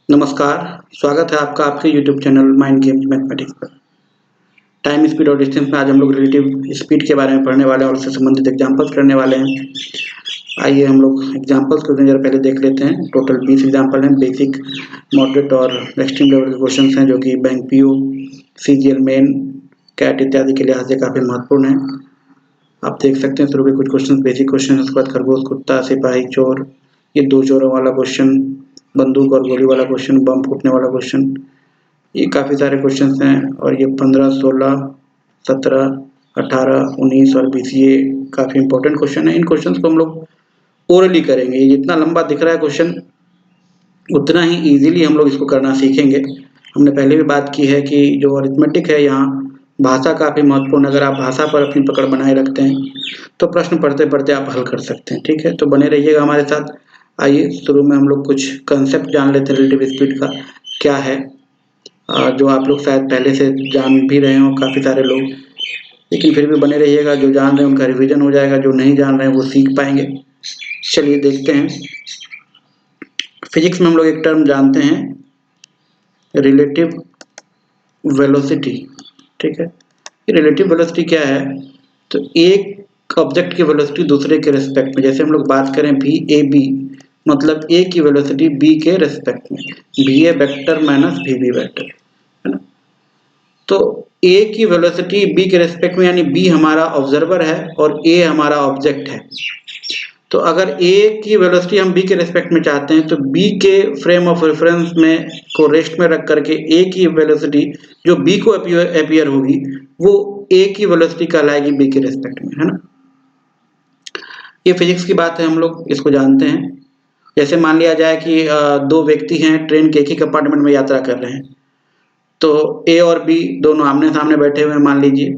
नमस्कार, स्वागत है आपका आपके YouTube channel mind games mathematics पर। टाइम, स्पीड और डिस्टेंस में आज हम लोग रिलेटिव स्पीड के बारे में पढ़ने वाले हैं और उससे संबंधित एग्जांपल्स करने वाले हैं। आइए हम लोग एग्जांपल्स को जरा पहले देख लेते हैं। टोटल 20 एग्जांपल हैं। बेसिक, मॉडरेट और एक्सट्रीम लेवल के क्वेश्चंस हैं जो कि bank PO, CGL main, CAT इत्यादि के लिहाज से काफ़ी महत्वपूर्ण है। आप देख सकते हैं शुरू में कुछ क्वेश्चन बेसिक क्वेश्चन, उसके बाद खरगोश, कुत्ता, सिपाही, चोर, ये दो चोरों वाला क्वेश्चन, बंदूक और गोली वाला क्वेश्चन, बम फूटने वाला क्वेश्चन, ये काफ़ी सारे क्वेश्चंस हैं। और ये 15, 16, 17, 18, 19 और 20 ये काफ़ी इंपॉर्टेंट क्वेश्चन है। इन क्वेश्चंस को हम लोग ओरली करेंगे। ये जितना लंबा दिख रहा है क्वेश्चन उतना ही इजीली हम लोग इसको करना सीखेंगे। हमने पहले भी बात की है कि जो अरिथमेटिक है यहाँ भाषा काफ़ी महत्वपूर्ण। अगर आप भाषा पर अपनी पकड़ बनाए रखते हैं तो प्रश्न पढ़ते पढ़ते आप हल कर सकते हैं। ठीक है, तो बने रहिएगा हमारे साथ। आइए शुरू में हम लोग कुछ कंसेप्ट जान लेते हैं रिलेटिव स्पीड का क्या है, जो आप लोग शायद पहले से जान भी रहे हो काफ़ी सारे लोग, लेकिन फिर भी बने रहिएगा। जो जान रहे हैं उनका रिवीजन हो जाएगा, जो नहीं जान रहे हैं वो सीख पाएंगे। चलिए देखते हैं। फिजिक्स में हम लोग एक टर्म जानते हैं, रिलेटिव वेलोसिटी। ठीक है, ये रिलेटिव वेलोसिटी क्या है? तो एक ऑब्जेक्ट की वेलोसिटी दूसरे के रेस्पेक्ट में, जैसे हम लोग बात करें वी ए बी, मतलब ए की वेलोसिटी बी के रेस्पेक्ट में, V A vector minus V B vector, है ना। तो ए की वेलोसिटी बी के रेस्पेक्ट में, यानी बी हमारा ऑब्जर्वर है और ए हमारा ऑब्जेक्ट है। तो अगर ए की वेलोसिटी हम बी के रेस्पेक्ट में चाहते हैं तो बी के फ्रेम ऑफ रेफरेंस में को रेस्ट में रख करके ए की वेलोसिटी जो बी को अपीयर होगी वो ए की वेलोसिटी कहलाएगी बी के रेस्पेक्ट में, है ना। ये फिजिक्स की बात है, हम लोग इसको जानते हैं। जैसे मान लिया जाए कि दो व्यक्ति हैं, ट्रेन के एक ही कंपार्टमेंट में यात्रा कर रहे हैं। तो ए और बी दोनों आमने सामने बैठे हुए हैं मान लीजिए।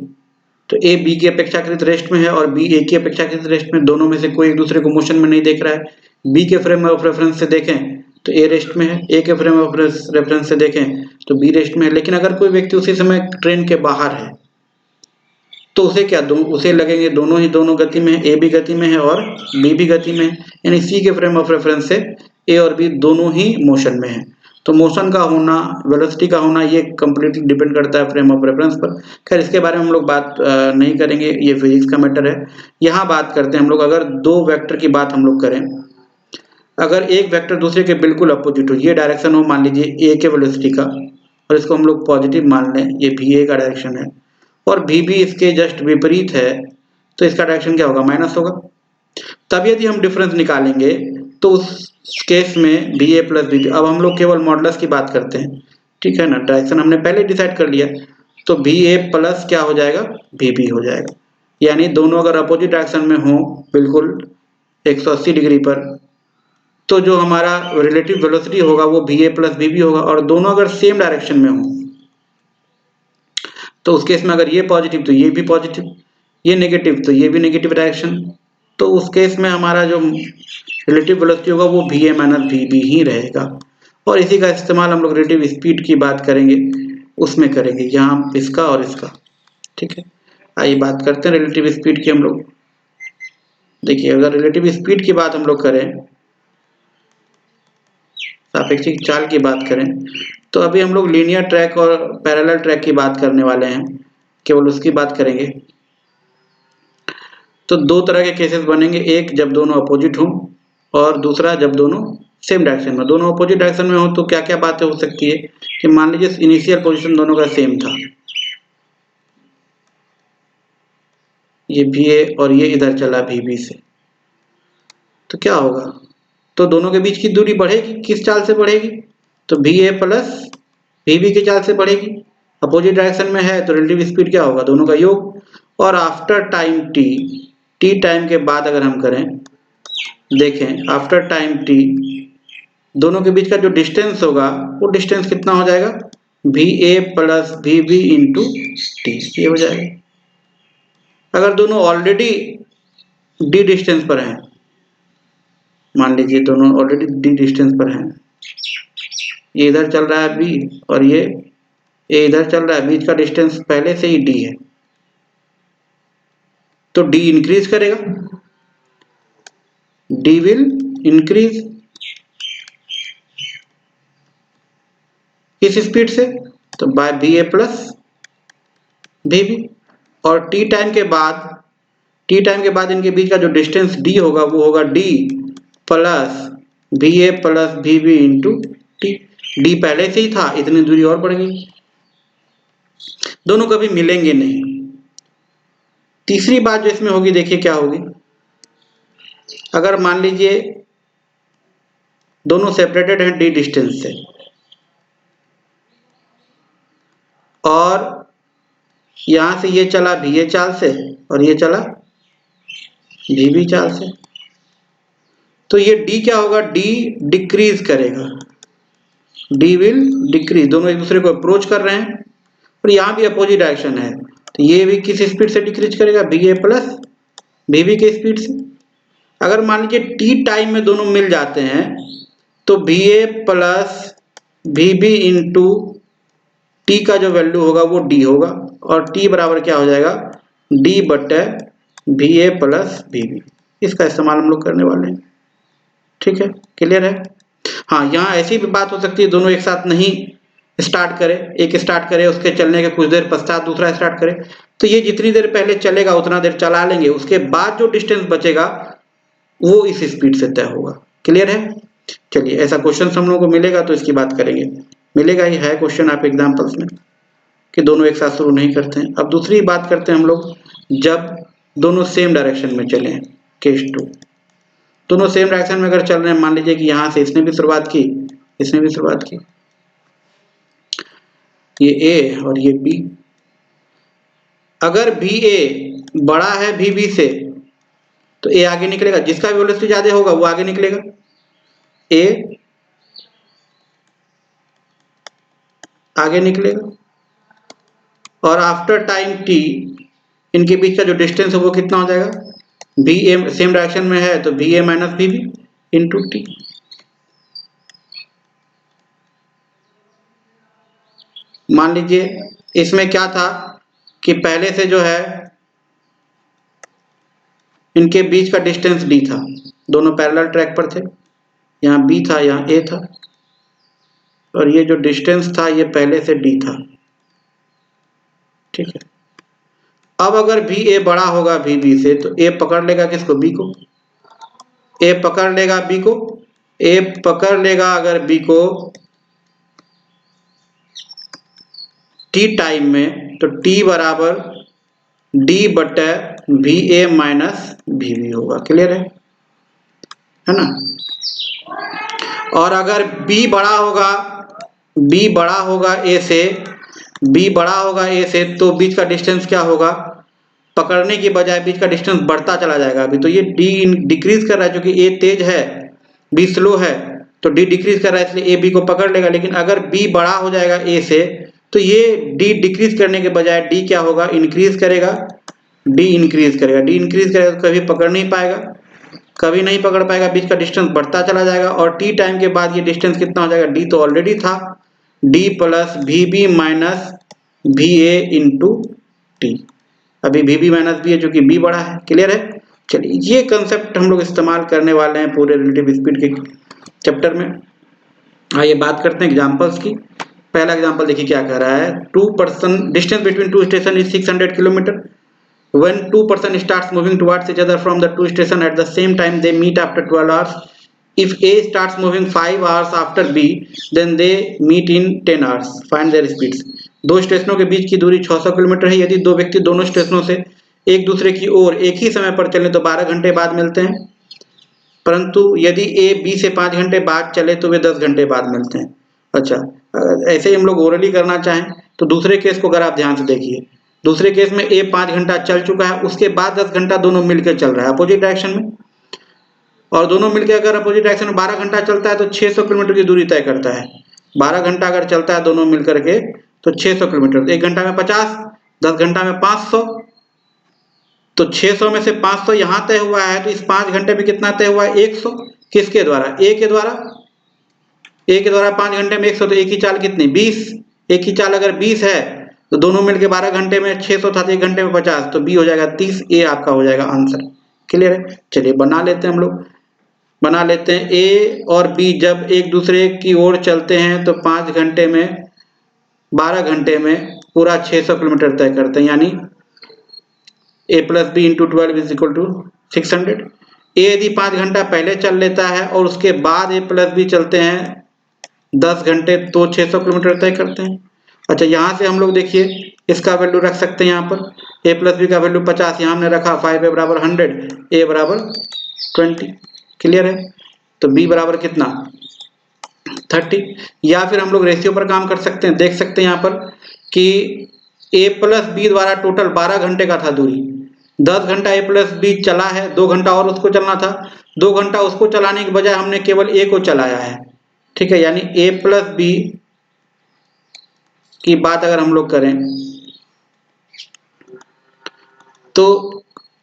तो ए बी की अपेक्षाकृत रेस्ट में है और बी ए की अपेक्षाकृत रेस्ट में। दोनों में से कोई एक दूसरे को मोशन में नहीं देख रहा है। बी के फ्रेम ऑफ रेफरेंस से देखें तो ए रेस्ट में है, ए के फ्रेम ऑफ रेफरेंस से देखें तो बी रेस्ट में है। लेकिन अगर कोई व्यक्ति उसी समय ट्रेन के बाहर है तो उसे क्या उसे लगेंगे दोनों गति में है, ए भी गति में है और बी भी गति में है, यानी सी के फ्रेम ऑफ रेफरेंस से ए और बी दोनों ही मोशन में है। तो मोशन का होना, वेलोसिटी का होना, ये कंप्लीटली डिपेंड करता है फ्रेम ऑफ रेफरेंस पर। खैर इसके बारे में हम लोग बात नहीं करेंगे, ये फिजिक्स का मैटर है। यहाँ बात करते हैं हम लोग, अगर दो वेक्टर की बात हम लोग करें, अगर एक वेक्टर दूसरे के बिल्कुल अपोजिट हो, ये डायरेक्शन हो मान लीजिए ए के वेलोसिटी का, और इसको हम लोग पॉजिटिव मान लें, ये भी ए का डायरेक्शन है और भी इसके जस्ट विपरीत है, तो इसका डायरेक्शन क्या होगा? माइनस होगा। तब यदि हम डिफरेंस निकालेंगे तो उस केस में बी ए प्लस बी। अब हम लोग केवल मॉडुलस की बात करते हैं, ठीक है ना। डायरेक्शन हमने पहले डिसाइड कर लिया, तो बी ए प्लस क्या हो जाएगा? बी बी हो जाएगा। यानी दोनों अगर अपोजिट डायरेक्शन में हो बिल्कुल 180 डिग्री पर, तो जो हमारा रिलेटिव वेलोसिटी होगा वो B A plus B B होगा। और दोनों अगर सेम डायरेक्शन में हो तो उस केस में अगर ये पॉजिटिव तो ये भी पॉजिटिव, ये नेगेटिव तो ये भी नेगेटिव डायरेक्शन, तो उस केस में हमारा जो रिलेटिव वेलोसिटी होगा वो भी ए माइनस भी बी ही रहेगा। और इसी का इस्तेमाल हम लोग रिलेटिव स्पीड की बात करेंगे उसमें करेंगे, यहाँ इसका और इसका। ठीक है, आइए बात करते हैं रिलेटिव स्पीड की हम लोग। देखिए, अगर रिलेटिव स्पीड की बात हम लोग करें, सापेक्षिक चाल की बात करें, तो अभी हम लोग लीनियर ट्रैक और पैरेलल ट्रैक की बात करने वाले हैं, केवल उसकी बात करेंगे। तो दो तरह के केसेस बनेंगे, एक जब दोनों अपोजिट हों और दूसरा जब दोनों सेम डायरेक्शन में। दोनों अपोजिट डायरेक्शन में हो तो क्या क्या बातें हो सकती है कि मान लीजिए इनिशियल पोजीशन दोनों का सेम था, ये भी ए और ये इधर चला भी बी से, तो क्या होगा? तो दोनों के बीच की दूरी बढ़ेगी, किस चाल से बढ़ेगी? तो भी ए प्लस भी बी की चाल से बढ़ेगी। अपोजिट डायरेक्शन में है तो रिलेटिव स्पीड क्या होगा? दोनों का योग। और after time T, T time के बाद अगर हम करें, देखें आफ्टर टाइम टी दोनों के बीच का जो डिस्टेंस होगा वो डिस्टेंस कितना हो जाएगा? भी ए प्लस भी बी इंटू टी, ये हो जाएगा। अगर दोनों ऑलरेडी डी डिस्टेंस पर हैं, मान लीजिए दोनों ऑलरेडी डी डिस्टेंस पर हैं, ये इधर चल रहा है बी और ये इधर चल रहा है, बीच का डिस्टेंस पहले से ही डी है, तो डी इंक्रीज करेगा, डी विल इंक्रीज। किस स्पीड से, तो bye B A plus B B. और टी टाइम के बाद इनके बीच का जो डिस्टेंस डी होगा वो होगा D plus B A plus B B into T. D पहले से ही था, इतनी दूरी और बढ़ गई, दोनों कभी मिलेंगे नहीं। तीसरी बात जो इसमें होगी, देखिए क्या होगी, अगर मान लीजिए दोनों सेपरेटेड हैं डी डिस्टेंस से, और यहां से ये चला भी ए चाल से और ये चला भी बी चाल से, तो ये डी क्या होगा, डी डिक्रीज करेगा, डी विल डिक्रीज। दोनों एक दूसरे को अप्रोच कर रहे हैं और यहाँ भी अपोजिट डायरेक्शन है, तो ये भी किस स्पीड से डिक्रीज करेगा, B A plus B B के स्पीड से। अगर मान लीजिए टी टाइम में दोनों मिल जाते हैं तो B A plus B B into T का जो वैल्यू होगा वो डी होगा, और टी बराबर क्या हो जाएगा, डी बटे B A plus B B. इसका इस्तेमाल हम लोग करने वाले हैं, ठीक है, क्लियर है। हाँ, यहाँ ऐसी भी बात हो सकती है दोनों एक साथ नहीं स्टार्ट करे, एक स्टार्ट करे उसके चलने के कुछ देर पश्चात दूसरा स्टार्ट करे, तो ये जितनी देर पहले चलेगा उतना देर चला लेंगे, उसके बाद जो डिस्टेंस बचेगा वो इस स्पीड से तय होगा, क्लियर है। चलिए, ऐसा क्वेश्चन हम लोगों को मिलेगा तो इसकी बात करेंगे, मिलेगा ही है क्वेश्चन आप एग्जाम्पल्स में कि दोनों एक साथ शुरू नहीं करते हैं। अब दूसरी बात करते हैं हम लोग, जब दोनों सेम डायरेक्शन में चले, केस 2, दोनों सेम डायरेक्शन में अगर चल रहे हैं, मान लीजिए कि यहाँ से इसने भी शुरुआत की, इसने भी शुरुआत की, ये ए और ये बी, अगर बी ए बड़ा है बी बी से तो ए आगे निकलेगा, जिसका वेलोसिटी ज्यादा होगा वो आगे निकलेगा, ए आगे निकलेगा, और आफ्टर टाइम टी इनके बीच का जो डिस्टेंस है वो कितना हो जाएगा, बी ए सेम डायरेक्शन में है तो B A minus B B into T. मान लीजिए इसमें क्या था कि पहले से जो है इनके बीच का डिस्टेंस डी था, दोनों पैरेलल ट्रैक पर थे, यहाँ बी था यहाँ ए था, और ये जो डिस्टेंस था ये पहले से डी था, ठीक है। अब अगर बी ए बड़ा होगा बी बी से तो ए पकड़ लेगा किसको, बी को, ए पकड़ लेगा बी को, ए पकड़ लेगा अगर बी को टी टाइम में, तो टी बराबर डी बटे V A minus V B होगा, क्लियर है ना। और अगर b बड़ा होगा a से, b बड़ा होगा a से, तो बीच का डिस्टेंस क्या होगा, पकड़ने की बजाय बीच का डिस्टेंस बढ़ता चला जाएगा। अभी तो ये d डिक्रीज कर रहा है, क्योंकि a तेज है b स्लो है, तो d डिक्रीज कर रहा है, इसलिए a b को पकड़ लेगा। लेकिन अगर b बड़ा हो जाएगा a से तो ये d डिक्रीज करने के बजाय d क्या होगा, इंक्रीज करेगा, d इंक्रीज करेगा तो कभी पकड़ नहीं पाएगा, कभी नहीं पकड़ पाएगा, बीच का डिस्टेंस बढ़ता चला जाएगा। और टी टाइम के बाद ये डिस्टेंस कितना हो जाएगा, डी तो ऑलरेडी था, D plus V B minus V A into T. अभी वी बी माइनस बी है जो कि बी बड़ा है, क्लियर है। चलिए, ये कंसेप्ट हम लोग इस्तेमाल करने वाले हैं पूरे रिलेटिव स्पीड के चैप्टर में। आइए बात करते हैं एग्जाम्पल्स की। पहला एग्जाम्पल देखिए क्या कह रहा है, 2 person distance between 2 station is 600 kilometre. When 2 persons starts moving towards each other from the 2 stations at the same time, they meet after 12 hours. If A starts moving 5 hours after B, then they meet in 10 hours. Find their speeds. दो स्टेशनों के बीच की दूरी 600 kilometre है। यदि दो व्यक्ति दोनों स्टेशनों से एक दूसरे की ओर एक ही समय पर चले तो 12 घंटे बाद मिलते हैं, परंतु यदि A B से 5 घंटे बाद चले तो वे 10 घंटे बाद मिलते हैं। अच्छा, ऐसे ही हम लोग ओरली करना चाहें तो दूसरे केस को अगर आप ध्यान से देखिए, दूसरे केस में ए 5 घंटा चल चुका है, उसके बाद 10 घंटा दोनों मिलकर चल रहा है अपोजिट डायरेक्शन में, और दोनों मिलकर अगर अपोजिट डायरेक्शन में 12 घंटा चलता है तो 600 किलोमीटर की दूरी तय करता है। 12 घंटा अगर चलता है दोनों मिलकर के तो 600 किलोमीटर, 1 घंटा में 50, 10 घंटा में 500, तो 600 में से 500 यहाँ तय हुआ है, तो इस 5 घंटे में कितना तय हुआ है, 100। किसके द्वारा, ए के द्वारा, 5 घंटे में 100, तो एक ही चाल कितनी, 20। एक ही चाल अगर 20 है तो दोनों मिलके 12 घंटे में 600 था, तो 1 घंटे में 50, तो बी हो जाएगा 30। ए आपका हो जाएगा आंसर, क्लियर है। चलिए बना लेते हैं, हम लोग बना लेते हैं। ए और बी जब एक दूसरे की ओर चलते हैं तो 5 घंटे में 12 घंटे में पूरा 600 किलोमीटर तय करते हैं, यानी a plus B into 12 is equal to 600। A यदि 5 घंटा पहले चल लेता है और उसके बाद a प्लस बी चलते हैं 10 घंटे, तो 600 किलोमीटर तय करते हैं। अच्छा, यहाँ से हम लोग देखिए इसका वैल्यू रख सकते हैं, यहाँ पर a प्लस बी का वैल्यू 50, यहाँ हमने रखा 5a बराबर 100, a बराबर 20। क्लियर है? तो b बराबर कितना 30। या फिर हम लोग रेशियो पर काम कर सकते हैं, देख सकते हैं यहाँ पर कि a प्लस बी द्वारा टोटल 12 घंटे का था दूरी, 10 घंटा a प्लस बी चला है, 2 घंटा और उसको चलना था, 2 घंटा उसको चलाने के बजाय हमने केवल a को चलाया है। ठीक है, यानी a प्लस बी की बात अगर हम लोग करें तो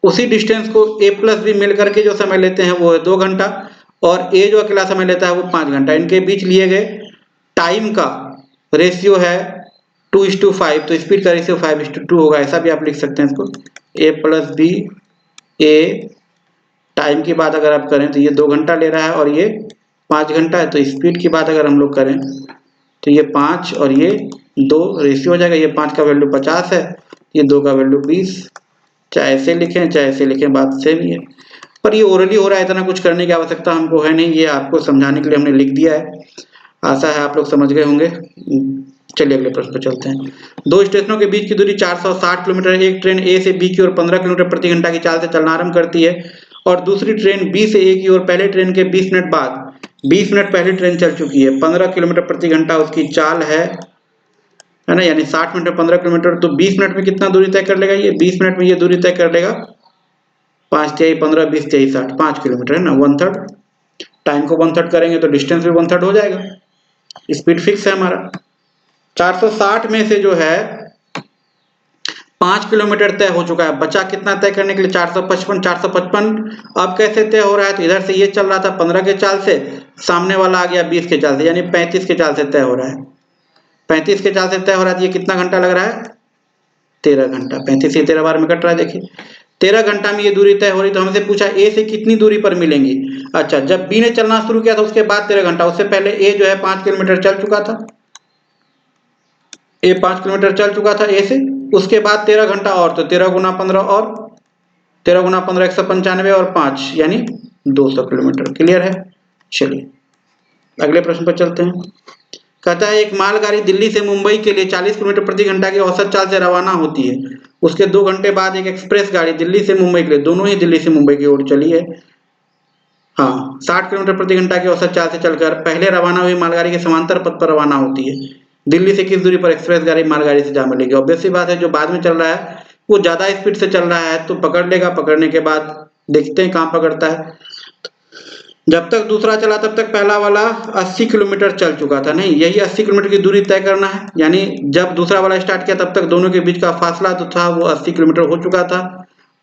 उसी डिस्टेंस को a प्लस बी मिलकर के जो समय लेते हैं वो है 2 घंटा, और a जो अकेला समय लेता है वो 5 घंटा। इनके बीच लिए गए टाइम का रेशियो है 2:5, तो स्पीड का रेशियो 5:2 होगा, ऐसा भी आप लिख सकते हैं इसको। a plus B, a time की बात अगर आप करें तो ये 2 घंटा ले रहा है और ये 5 घंटा है, तो स्पीड की बात अगर हम लोग करें तो ये 5 और ये 2 रेशियो हो जाएगा। ये 5 का वैल्यू 50 है, ये 2 का वैल्यू 20। चाहे ऐसे लिखें चाहे ऐसे लिखें, बात सेम ही है। पर ये ओरली हो रहा है, इतना कुछ करने की आवश्यकता हमको है नहीं, ये आपको समझाने के लिए हमने लिख दिया है। आशा है आप लोग समझ गए होंगे। चलिए अगले प्रश्न पर चलते हैं। दो स्टेशनों के बीच की दूरी 460 किलोमीटर। एक ट्रेन ए से बी की ओर 15 किलोमीटर प्रति घंटा की चाल से चलना आरंभ करती है और दूसरी ट्रेन बी से ए की ओर पहले ट्रेन के 20 मिनट बाद, 20 मिनट पहले ट्रेन चल चुकी है, 15 किलोमीटर प्रति घंटा उसकी चाल है ना, यानी 60 मिनट में 15 किलोमीटर, तो 20 मिनट में कितना दूरी तय कर लेगा ये? 20 मिनट में ये दूरी तय कर लेगा 5 तिहाई 15, 20 तिहाई 60, 5 किलोमीटर है ना, 1/3। टाइम को 1/3 करेंगे तो डिस्टेंस भी 1/3 हो जाएगा। स्पीड फिक्स है हमारा। 460 में से जो है 5 किलोमीटर तय हो चुका है, बचा कितना तय करने के लिए? 455। 455 अब कैसे तय हो रहा है? तो इधर से ये चल रहा था 15 के चाल से, सामने वाला आ गया 20 के चाल से, यानी 35 के चाल से तय हो रहा है। 35 के चाल से तय हो रहा है, ये कितना घंटा लग रहा है? 13 घंटा। 35 से 13 बार में कट रहा है, देखिए 13 घंटा में ये दूरी तय हो रही। तो हमसे पूछा ए से कितनी दूरी पर मिलेंगी। अच्छा, जब बी ने चलना शुरू किया था उसके बाद 13 घंटा, उससे पहले ए जो है 5 किलोमीटर चल चुका था, ए 5 किलोमीटर चल चुका था ए से, उसके बाद 13 घंटा और, तो 13 गुना 15 और 13 गुना 15 195 और 5 यानी 200 किलोमीटर। क्लियर है? चलिए अगले प्रश्न पर चलते हैं। कहता है एक मालगाड़ी दिल्ली से मुंबई के लिए 40 किलोमीटर प्रति घंटा की औसत चाल से रवाना होती है। उसके 2 घंटे बाद एक एक्सप्रेस गाड़ी दिल्ली से मुंबई के लिए, दोनों ही दिल्ली से मुंबई की ओर चली है, हाँ, 60 किलोमीटर प्रति घंटा की औसत चाल से चलकर पहले रवाना हुई मालगाड़ी के समांतर पथ पर रवाना होती है। दिल्ली से किस दूरी पर एक्सप्रेस गाड़ी मालगाड़ी से जा मिलेगी? ऑब्वियस सी बात है, जो बाद में चल रहा है वो ज्यादा स्पीड से चल रहा है तो पकड़ लेगा, पकड़ने के बाद देखते हैं कहाँ पकड़ता है। जब तक दूसरा चला तब तक पहला वाला 80 किलोमीटर चल चुका था, नहीं, यही 80 किलोमीटर की दूरी तय करना है, यानी जब दूसरा वाला स्टार्ट किया तब तक दोनों के बीच का फासला जो था वो 80 किलोमीटर हो चुका था।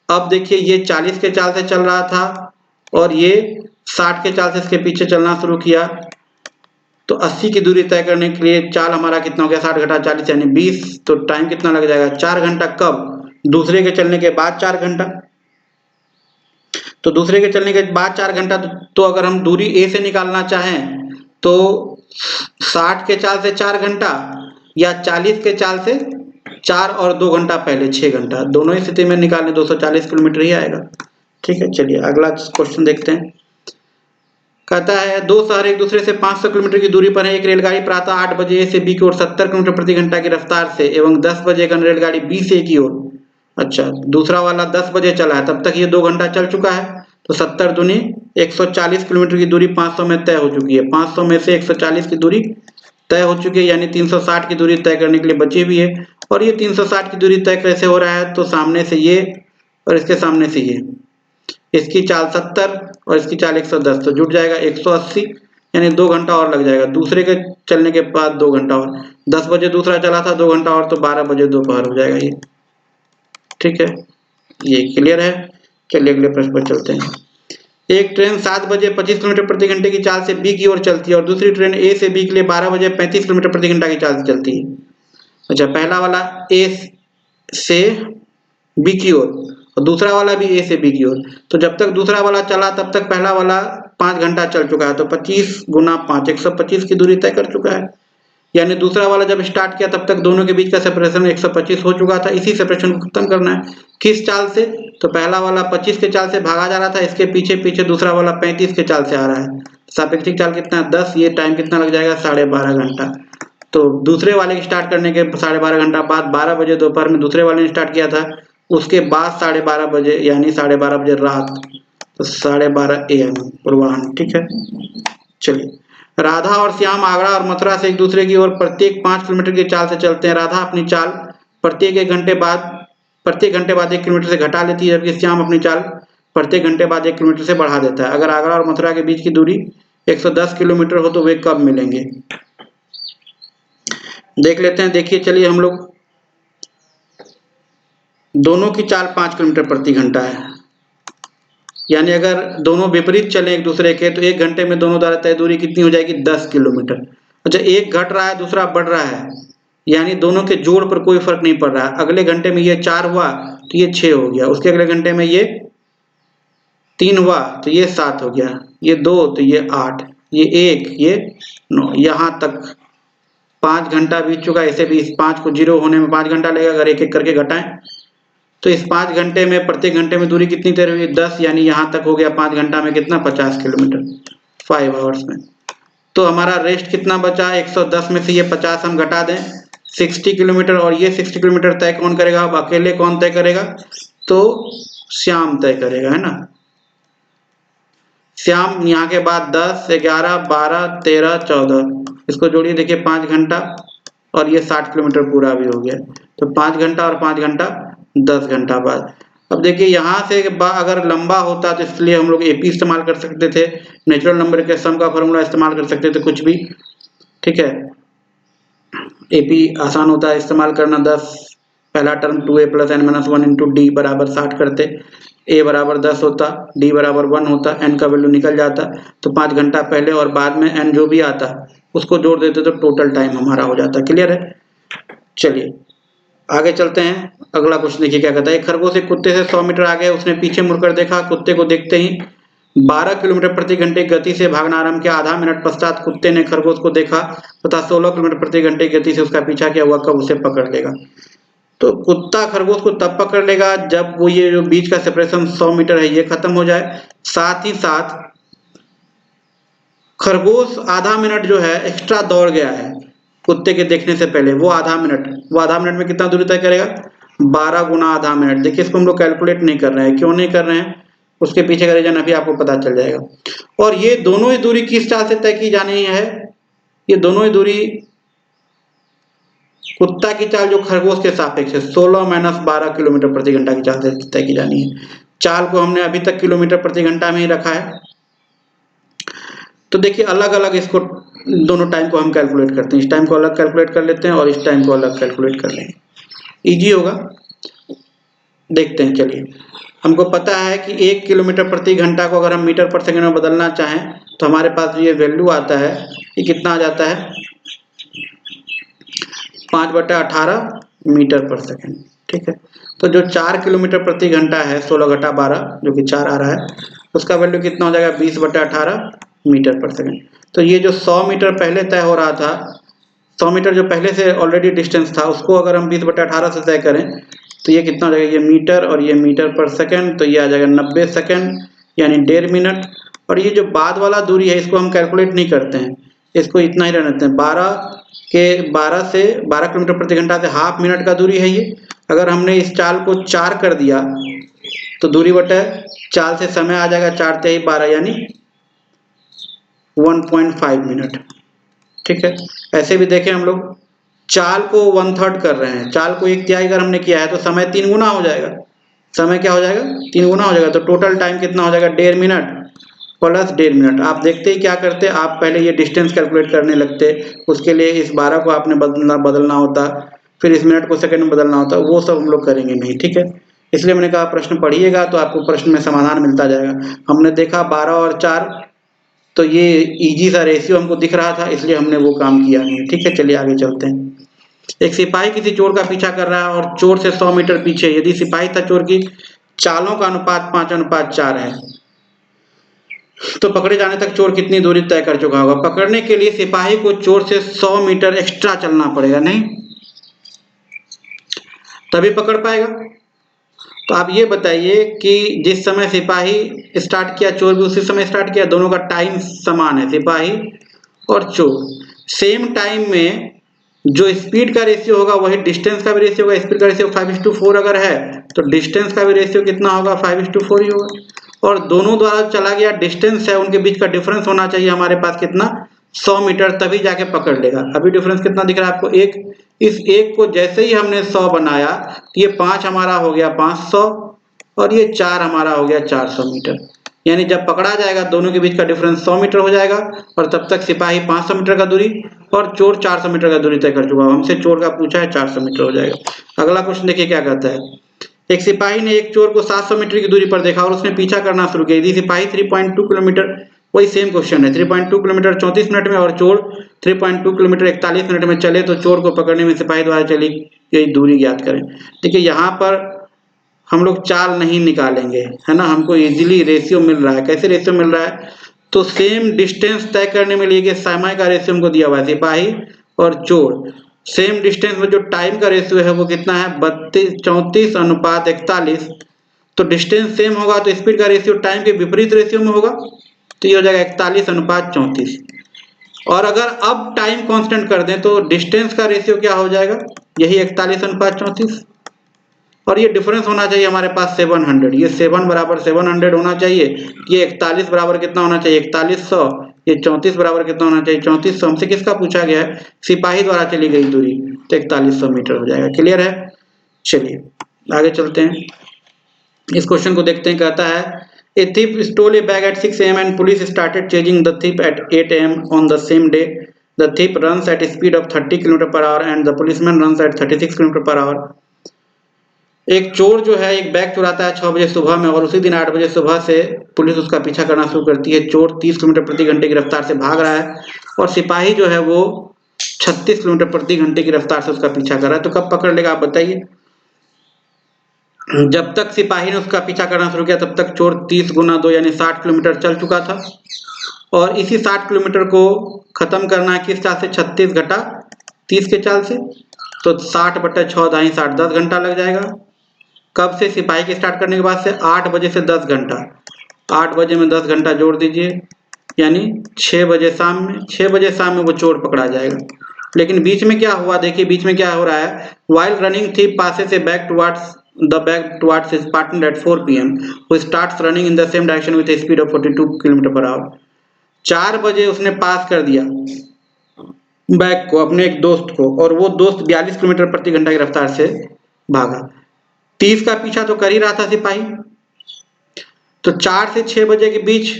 अब देखिए ये 40 के चाल से चल रहा था और ये 60 के चाल से इसके पीछे चलना शुरू किया, तो 80 की दूरी तय करने के लिए चाल हमारा कितना हो गया? 60 घटा 40 यानी 20, तो टाइम कितना लग जाएगा? 4 घंटा। कब? दूसरे के चलने के बाद 4 घंटा। तो दूसरे के चलने के बाद 4 घंटा, तो अगर हम दूरी ए से निकालना चाहें तो 60 के चाल से 4 घंटा या 40 के चाल से 4 और 2 घंटा पहले 6 घंटा, दोनों ही स्थिति में निकालने 240 किलोमीटर ही आएगा। ठीक है, चलिए अगला क्वेश्चन देखते हैं। कहता है दो शहर एक दूसरे से 500 किलोमीटर की दूरी पर है। एक रेलगाड़ी प्रातः 8 बजे ए से बी की ओर 70 किलोमीटर प्रति घंटा की रफ्तार से एवं 10 बजे का रेलगाड़ी बी से ए की ओर, अच्छा दूसरा वाला 10 बजे चला है, तब तक ये 2 घंटा चल चुका है, तो 70 दूनी 140 किलोमीटर की दूरी 500 में तय हो चुकी है। 500 में से 140 की दूरी तय हो चुकी है, यानी 360 की दूरी तय करने के लिए बची हुई है। और ये 360 की दूरी तय कैसे हो रहा है? तो सामने से ये और इसके सामने से ये, इसकी चाल 70 और इसकी चाल 110, तो जुट जाएगा 180, यानी 2 घंटा और लग जाएगा। दूसरे के चलने के बाद 2 घंटा और, 10 बजे दूसरा चला था, 2 घंटा और, तो 12 बजे दोपहर हो जाएगा ये। ठीक है, ये क्लियर है। चलिए अगले प्रश्न पर चलते हैं। एक ट्रेन 7 बजे 25 किलोमीटर प्रति घंटे की चाल से बी की ओर चलती है और दूसरी ट्रेन ए से बी के लिए 12 बजे 35 किलोमीटर प्रति घंटा की चाल से चलती है। अच्छा, पहला वाला ए से बी की ओर और दूसरा वाला भी ए से बी की ओर, तो जब तक दूसरा वाला चला तब तक पहला वाला 5 घंटा चल चुका है, तो 25 गुना 5 125 की दूरी तय कर चुका है। यानी दूसरा वाला जब स्टार्ट किया तब तक दोनों के बीच का सेपरेशन 125 हो चुका था। इसी सेपरेशन को खत्म करना है। किस चाल से? तो पहला वाला 25 के चाल से भागा जा रहा था, इसके पीछे पीछे दूसरा वाला 35 के चाल से आ रहा है। सापेक्षिक चाल कितना है? 10। ये टाइम कितना लग जाएगा? 12.5 घंटा। तो दूसरे वाले स्टार्ट करने के 12.5 घंटा बाद 12 बजे दोपहर में दूसरे वाले ने स्टार्ट किया था, उसके बाद 12:30 बजे यानी 12:30 बजे रात, तो 12:30 AM पूर्वाह्न। ठीक है, चलिए। राधा और श्याम आगरा और मथुरा से एक दूसरे की ओर प्रत्येक 5 किलोमीटर की चाल से चलते हैं। राधा अपनी चाल प्रत्येक घंटे बाद 1 किलोमीटर से घटा लेती है, जबकि श्याम अपनी चाल प्रत्येक घंटे बाद 1 किलोमीटर से बढ़ा देता है। अगर आगरा और मथुरा के बीच की दूरी 110 किलोमीटर हो तो वे कब मिलेंगे? देख लेते हैं। देखिए, चलिए, हम लोग दोनों की चाल 5 किलोमीटर प्रति घंटा है, यानी अगर दोनों विपरीत चले एक दूसरे के तो 1 घंटे में दोनों द्वारा तय दूरी कितनी हो जाएगी? 10 किलोमीटर। अच्छा, एक घट रहा है दूसरा बढ़ रहा है, यानी दोनों के जोड़ पर कोई फर्क नहीं पड़ रहा है। अगले घंटे में ये 4 हुआ तो ये 6 हो गया, उसके अगले घंटे में ये 3 हुआ तो ये 7 हो गया, ये 2 तो ये 8, ये 1, ये 9, यहाँ तक 5 घंटा बीत चुका है। इसे भी इस 5 को 0 होने में 5 घंटा लगेगा। अगर एक एक करके घटाएं तो इस 5 घंटे में प्रत्येक घंटे में दूरी कितनी तय हुई? 10, यानी यहाँ तक हो गया 5 घंटा में कितना? 50 किलोमीटर, 5 आवर्स में। तो हमारा रेस्ट कितना बचा? 110 में से ये 50 हम घटा दें, 60 किलोमीटर। और ये 60 किलोमीटर तय कौन करेगा? अब अकेले कौन तय करेगा? तो श्याम तय करेगा, है ना। श्याम यहाँ के बाद 10, 11, 12, 13, 14, इसको जोड़िए, देखिए 5 घंटा और ये 60 किलोमीटर पूरा भी हो गया। तो 5 घंटा और 5 घंटा 10 घंटा बाद। अब देखिए, यहाँ से अगर लंबा होता तो इसलिए हम लोग एपी इस्तेमाल कर सकते थे, नेचुरल नंबर के सम का फॉर्मूला इस्तेमाल कर सकते थे, कुछ भी। ठीक है, एपी आसान होता है इस्तेमाल करना। 10 पहला टर्म 2a + n - 1 × d बराबर 60 करते, a बराबर 10 होता, d बराबर 1 होता, n का वैल्यू निकल जाता, तो 5 घंटा पहले और बाद में n जो भी आता उसको जोड़ देते तो टोटल टाइम हमारा हो जाता। क्लियर है? चलिए आगे चलते हैं। अगला क्वेश्चन देखिए क्या कहता है। एक खरगोश एक कुत्ते से 100 मीटर आगे, उसने पीछे मुड़कर देखा। कुत्ते को देखते ही 12 किलोमीटर प्रति घंटे की गति से भागना आरंभ किया। आधा मिनट पश्चात कुत्ते ने खरगोश को देखा तथा 16 किलोमीटर प्रति घंटे की गति से उसका पीछा किया। हुआ कब उसे पकड़ लेगा? तो कुत्ता खरगोश को तब पकड़ लेगा जब वो ये जो बीच का सेपरेशन 100 मीटर है ये खत्म हो जाए। साथ ही साथ खरगोश आधा मिनट जो है एक्स्ट्रा दौड़ गया है कुत्ते के देखने से पहले। वो आधा मिनट में कितना दूरी तय करेगा? 12 गुना आधा मिनट। देखिए, इसको हम लोग कैलकुलेट नहीं कर रहे हैं। क्यों नहीं कर रहे हैं? उसके पीछे का रीजन अभी आपको पता चल जाएगा। और ये दोनों ही दूरी किस चाल से तय की जानी है? ये दोनों ही दूरी कुत्ता की चाल जो खरगोश के सापेक्ष है 16 - 12 किलोमीटर प्रति घंटा की चाल से तय की जानी है। चाल को हमने अभी तक किलोमीटर प्रति घंटा में ही रखा है। तो देखिए, अलग अलग इसको दोनों टाइम को हम कैलकुलेट करते हैं। इस टाइम को अलग कैलकुलेट कर लेते हैं और इस टाइम को अलग कैलकुलेट कर लेंगे, इजी होगा। देखते हैं, चलिए। हमको पता है कि 1 किलोमीटर प्रति घंटा को अगर हम मीटर पर सेकंड में बदलना चाहें तो हमारे पास ये वैल्यू आता है कि कितना आ जाता है? 5/18 मीटर पर सेकंड। ठीक है, तो जो 4 किलोमीटर प्रति घंटा है 16 घटा 12 जो कि 4 आ रहा है, उसका वैल्यू कितना हो जाएगा? 20/18 मीटर पर सेकंड। तो ये जो 100 मीटर पहले तय हो रहा था, 100 मीटर जो पहले से ऑलरेडी डिस्टेंस था, उसको अगर हम 20/18 से तय करें तो ये कितना हो जाएगा? ये मीटर और ये मीटर पर सेकंड, तो ये आ जाएगा 90 सेकंड यानी 1.5 मिनट। और ये जो बाद वाला दूरी है इसको हम कैलकुलेट नहीं करते हैं, इसको इतना ही रहने देते हैं। 12 किलोमीटर प्रति घंटा से हाफ मिनट का दूरी है ये। अगर हमने इस चाल को 4 कर दिया तो दूरी बटे चाल से समय आ जाएगा 4 × 3 = 12 यानी 1.5 मिनट। ठीक है, ऐसे भी देखें हम लोग चाल को 1/3 कर रहे हैं, चाल को 1/3 अगर हमने किया है तो समय 3 गुना हो जाएगा। समय क्या हो जाएगा? 3 गुना हो जाएगा। तो टोटल टाइम कितना हो जाएगा? 1.5 मिनट प्लस 1.5 मिनट। आप देखते ही क्या करते, आप पहले ये डिस्टेंस कैलकुलेट करने लगते, उसके लिए इस 12 को आपने बदलना होता, फिर इस मिनट को सेकंड में बदलना होता, वो सब हम लोग करेंगे नहीं। ठीक है, इसलिए मैंने कहा प्रश्न पढ़िएगा तो आपको प्रश्न में समाधान मिलता जाएगा। हमने देखा 12 और 4, तो ये इजी सा रेशियो हमको दिख रहा था, इसलिए हमने वो काम किया नहीं। ठीक है, चलिए आगे चलते हैं। एक सिपाही किसी चोर का पीछा कर रहा है और चोर से 100 मीटर पीछे। यदि सिपाही था चोर की चालों का अनुपात 5:4 है तो पकड़े जाने तक चोर कितनी दूरी तय कर चुका होगा? पकड़ने के लिए सिपाही को चोर से 100 मीटर एक्स्ट्रा चलना पड़ेगा, नहीं तभी पकड़ पाएगा। तो आप ये बताइए कि जिस समय सिपाही स्टार्ट किया चोर भी उसी समय स्टार्ट किया, दोनों का टाइम समान है, सिपाही और चोर सेम टाइम में जो स्पीड का रेशियो होगा वही डिस्टेंस का भी रेशियो होगा। स्पीड का रेशियो 5:4 अगर है तो डिस्टेंस का भी रेशियो कितना होगा? 5:4 ही होगा। और दोनों द्वारा चला गया डिस्टेंस है, उनके बीच का डिफरेंस होना चाहिए हमारे पास कितना? 100 मीटर, तभी जाके पकड़ लेगा। अभी डिफरेंस कितना दिख रहा है आपको? एक। इस एक को जैसे ही हमने 100 बनाया तो ये 5 हमारा हो गया 500 और ये 4 हमारा हो गया 400 मीटर। यानी जब पकड़ा जाएगा दोनों के बीच का डिफरेंस 100 मीटर हो जाएगा और तब तक सिपाही 500 मीटर का दूरी और चोर 400 मीटर का दूरी तय कर चुका है। हमसे चोर का पूछा है, 400 मीटर हो जाएगा। अगला क्वेश्चन देखिए क्या कहता है। एक सिपाही ने एक चोर को 700 मीटर की दूरी पर देखा और उसने पीछा करना शुरू किया। यदि सिपाही 3.2 किलोमीटर, वही सेम क्वेश्चन है, 3.2 किलोमीटर 34 मिनट में और चोर 3.2 किलोमीटर 41 मिनट में चले तो चोर को पकड़ने में सिपाही द्वारा चली गई दूरी ज्ञात करें। देखिए यहाँ पर हम लोग चाल नहीं निकालेंगे, है ना, हमको इजीली रेशियो मिल रहा है। कैसे रेशियो मिल रहा है? तो सेम डिस्टेंस तय करने में लिए गए समय का रेशियो हमको दिया हुआ है। सिपाही और चोर सेम डिस्टेंस में जो टाइम का रेशियो है वो कितना है? 34:41। तो डिस्टेंस सेम होगा तो स्पीड का रेशियो टाइम के विपरीत रेशियो में होगा, तो ये हो जाएगा 41:34। और अगर अब टाइम कांस्टेंट कर दें तो डिस्टेंस का रेशियो क्या हो जाएगा? यही 41:34। और ये डिफरेंस होना चाहिए हमारे पास 700। ये 7 बराबर 700 होना चाहिए। ये 41 बराबर कितना होना चाहिए? 4100। ये 34 बराबर कितना होना चाहिए? 3400। हमसे किसका पूछा गया है? सिपाही द्वारा चली गई दूरी, तो 4100 मीटर हो जाएगा। क्लियर है? चलिए आगे चलते हैं, इस क्वेश्चन को देखते हैं। कहता है ए thief stole a bag at 6 am and police started chasing the thief at 8 am on the same day. The thief runs at a speed of 30 km/h and the policeman runs at 36 km/h. एक चोर जो है एक bag चुराता है 6 बजे सुबह में और उसी दिन 8 बजे सुबह से पुलिस उसका पीछा करना शुरू करती है। चोर 30 किलोमीटर प्रति घंटे की रफ्तार से भाग रहा है और सिपाही जो है वो 36 किलोमीटर प्रति घंटे की रफ्तार से उसका पीछा कर रहा है। तो कब पकड़ लेगा आप बताइए? जब तक सिपाही ने उसका पीछा करना शुरू किया तब तक चोर 30 गुना 2 यानी 60 किलोमीटर चल चुका था। और इसी 60 किलोमीटर को खत्म करना है किस चाल से? 36 घटा 30 के चाल से। तो 60/6 दाई 60, 10 घंटा लग जाएगा। कब से? सिपाही के स्टार्ट करने के बाद से 8 बजे से 10 घंटा। 8 बजे में 10 घंटा जोड़ दीजिए यानी 6 बजे शाम में। 6 बजे शाम में वो चोर पकड़ा जाएगा। लेकिन बीच में क्या हुआ? देखिए बीच में क्या हो रहा है। While running thief passes a bag towards his partner at 4 PM who starts running in the same direction with a speed of 42 km/h. 4 बजे उसने पास कर दिया बैग को अपने एक दोस्त को और वो दोस्त 42 किलोमीटर प्रति घंटा की रफ्तार से भागा। 30 का पीछा तो कर ही रहा था सिपाही। तो 4 से 6 बजे के बीच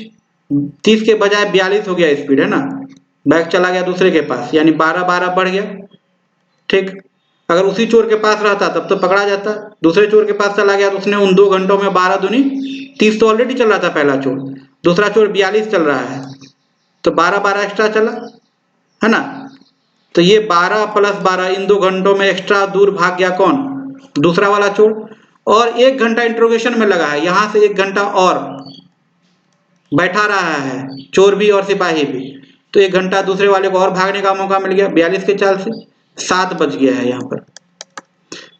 30 के बजाय 42 हो गया स्पीड, है ना। बैग चला गया दूसरे के पास यानी 12 बढ़ गया। ठीक, अगर उसी चोर के पास रहता तब तो पकड़ा जाता। दूसरे चोर के पास चला गया तो उसने उन 2 घंटों में 12 दूनी 30 तो ऑलरेडी चल रहा था पहला चोर, दूसरा चोर 42 चल रहा है तो 12 एक्स्ट्रा चला, है ना। तो ये 12 + 12 इन 2 घंटों में एक्स्ट्रा दूर भाग गया कौन? दूसरा वाला चोर। और 1 घंटा इंट्रोगेशन में लगा है, यहां से 1 घंटा और बैठा रहा है चोर भी और सिपाही भी, तो 1 घंटा दूसरे वाले को और भागने का मौका मिल गया 42 के चाल से। 7 बज गया है यहाँ पर।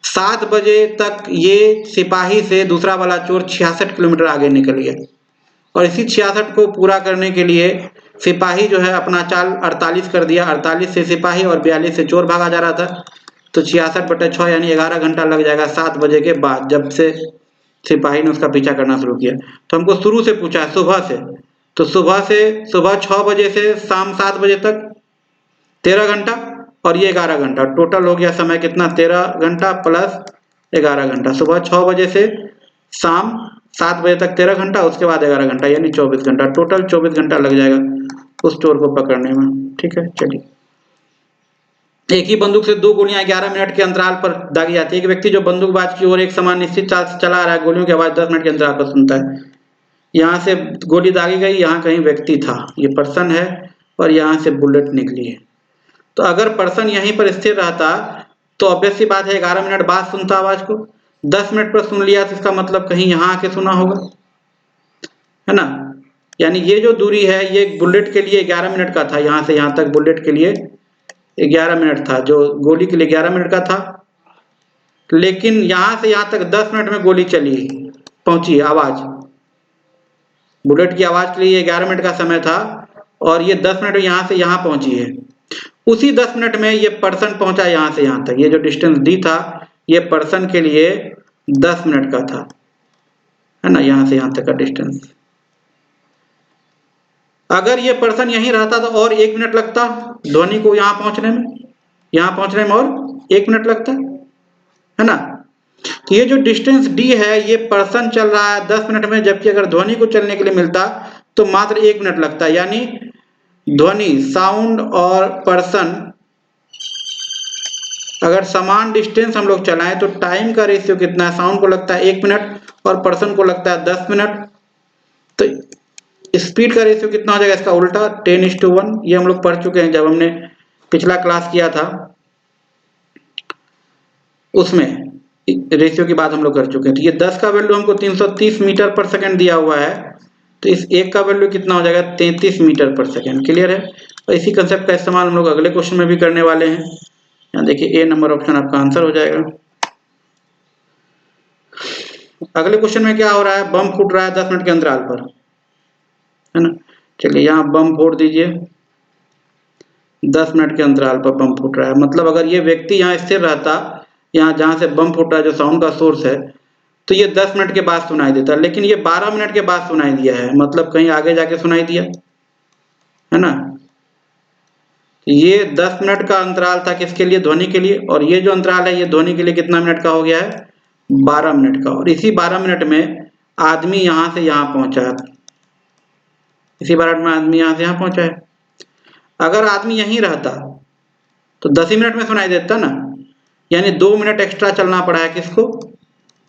7 बजे तक ये सिपाही से दूसरा वाला चोर 66 किलोमीटर आगे निकल गया और इसी 66 को पूरा करने के लिए सिपाही जो है अपना चाल 48 कर दिया। 48 से सिपाही और 42 से चोर भागा जा रहा था, तो 66/6 यानी 11 घंटा लग जाएगा 7 बजे के बाद, जब से सिपाही ने उसका पीछा करना शुरू किया। तो हमको शुरू से पूछा है सुबह से, तो सुबह 6 बजे से शाम 7 बजे तक 13 घंटा और ये 11 घंटा, टोटल हो गया समय कितना? 13 घंटा प्लस 11 घंटा। सुबह 6 बजे से शाम 7 बजे तक 13 घंटा, उसके बाद 11 घंटा यानी 24 घंटा, टोटल 24 घंटा लग जाएगा उस चोर को पकड़ने में। ठीक है, चलिए। एक ही बंदूक से 2 गोलियां 11 मिनट के अंतराल पर दागी जाती है। एक व्यक्ति जो बंदूकबाज की ओर एक समान निश्चित चाल से चला आ रहा है, गोलियों की आवाज 10 मिनट के अंतराल पर सुनता है। यहाँ से गोली दागी गई, यहाँ कहीं व्यक्ति था, ये पर्सन है, और यहाँ से बुलेट निकली है। तो अगर पर्सन यहीं पर स्थिर रहता तो ऑब्वियस सी बात है 11 मिनट बाद सुनता आवाज को। 10 मिनट पर सुन लिया तो इसका मतलब कहीं यहाँ आके सुना होगा, है ना। यानी ये जो दूरी है ये बुलेट के लिए 11 मिनट का था, यहाँ से यहाँ तक बुलेट के लिए 11 मिनट था, जो गोली के लिए 11 मिनट का था। लेकिन यहाँ से यहाँ तक 10 मिनट में गोली चली पहुंची आवाज, बुलेट की आवाज के लिए 11 मिनट का समय था और ये 10 मिनट में यहाँ से यहाँ पहुंची है। उसी 10 मिनट में ये पर्सन पहुंचा यहाँ से यहाँ तक, ये जो डिस्टेंस डी था ये पर्सन के लिए 10 मिनट का था, है ना, यहाँ से यहाँ तक का डिस्टेंस। अगर ये पर्सन यहीं रहता तो और 1 मिनट लगता ध्वनि को यहाँ पहुंचने में और 1 मिनट लगता, है ना। तो ये जो डिस्टेंस डी है ये पर्सन चल रहा है 10 मिनट में, जबकि अगर ध्वनि को चलने के लिए मिलता तो मात्र 1 मिनट लगता। यानी ध्वनि, साउंड और पर्सन अगर समान डिस्टेंस हम लोग चलाएं तो टाइम का रेशियो कितना है, साउंड को लगता है 1 मिनट और पर्सन को लगता है 10 मिनट। तो स्पीड का रेशियो कितना हो जाएगा, इसका उल्टा 10:1। ये हम लोग पढ़ चुके हैं जब हमने पिछला क्लास किया था, उसमें रेशियो की बात हम लोग कर चुके हैं। तो ये 10 का वैल्यू हमको 330 मीटर पर सेकंड दिया हुआ है, तो इस 1 का वैल्यू कितना हो जाएगा, 33 मीटर पर सेकंड। क्लियर है। और इसी कंसेप्ट का इस्तेमाल हम लोग अगले क्वेश्चन में भी करने वाले हैं। यहाँ देखिए ए नंबर ऑप्शन आपका आंसर हो जाएगा। अगले क्वेश्चन में क्या हो रहा है, बम फूट रहा है 10 मिनट के अंतराल पर, है ना। चलिए यहाँ बम फोड़ दीजिए, 10 मिनट के अंतराल पर बम फूट रहा है। मतलब अगर ये व्यक्ति यहाँ स्थिर रहता, यहाँ जहाँ से बम फूट रहा है जो साउंड का सोर्स है, तो ये 10 मिनट के बाद सुनाई देता, लेकिन ये 12 मिनट के बाद सुनाई दिया है, मतलब कहीं आगे जाके सुनाई दिया, है ना। ये 10 मिनट का अंतराल था किसके लिए, ध्वनि के लिए, और ये जो अंतराल है ये ध्वनि के लिए कितना मिनट का हो गया है, 12 मिनट का। और इसी 12 मिनट में आदमी यहाँ से यहाँ पहुंचा है, इसी 12 मिनट में आदमी यहाँ से यहाँ पहुंचा है। अगर आदमी यहीं रहता तो 10 ही मिनट में सुनाई देता ना, यानी 2 मिनट एक्स्ट्रा चलना पड़ा है किसको,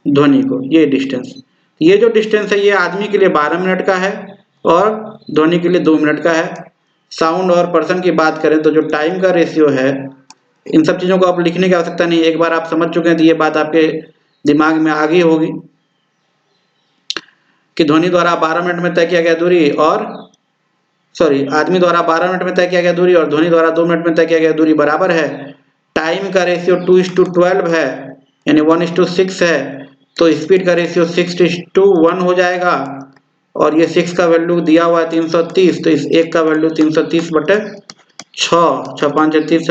ध्वनि को। ये डिस्टेंस, ये जो डिस्टेंस है ये आदमी के लिए 12 मिनट का है और ध्वनि के लिए 2 मिनट का है। साउंड और पर्सन की बात करें तो जो टाइम का रेशियो है, इन सब चीज़ों को आप लिखने की आवश्यकता नहीं, एक बार आप समझ चुके हैं तो ये बात आपके दिमाग में आ गई होगी कि ध्वनि द्वारा 12 मिनट में तय किया गया दूरी और आदमी द्वारा 12 मिनट में तय किया गया दूरी और ध्वनि द्वारा 2 मिनट में तय किया गया दूरी बराबर है। टाइम का रेशियो 2:12 है, यानी 1:6 है, तो स्पीड का रेशियो 6:1 हो जाएगा। और ये 6 का वैल्यू दिया हुआ है 330, तो इस 1 का वैल्यू 330/6, 6×5 = 30,